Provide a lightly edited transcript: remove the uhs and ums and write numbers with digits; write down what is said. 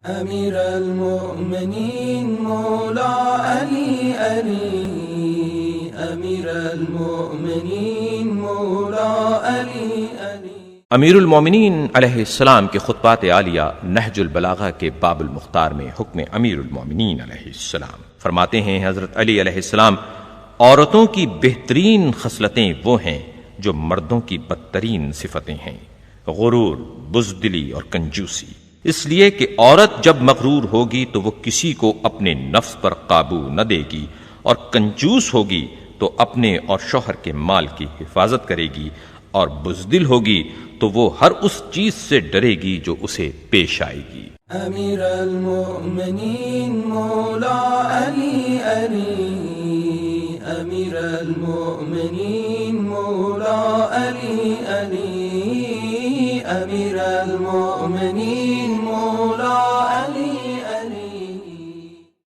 امیر المؤمنین مولا علی علی، امیر المؤمنین مولا علی علی۔ امیر المومنین علیہ السلام کے خطبات عالیہ نہج البلاغہ کے باب المختار میں حکم امیر المومنین علیہ السلام فرماتے ہیں، حضرت علی علیہ السلام، عورتوں کی بہترین خصلتیں وہ ہیں جو مردوں کی بدترین صفتیں ہیں، غرور، بزدلی اور کنجوسی، اس لیے کہ عورت جب مغرور ہوگی تو وہ کسی کو اپنے نفس پر قابو نہ دے گی، اور کنجوس ہوگی تو اپنے اور شوہر کے مال کی حفاظت کرے گی، اور بزدل ہوگی تو وہ ہر اس چیز سے ڈرے گی جو اسے پیش آئے گی۔ امیر المؤمنین مولا علی علی، امیر المؤمنین مولا علی علی، امیر المؤمنین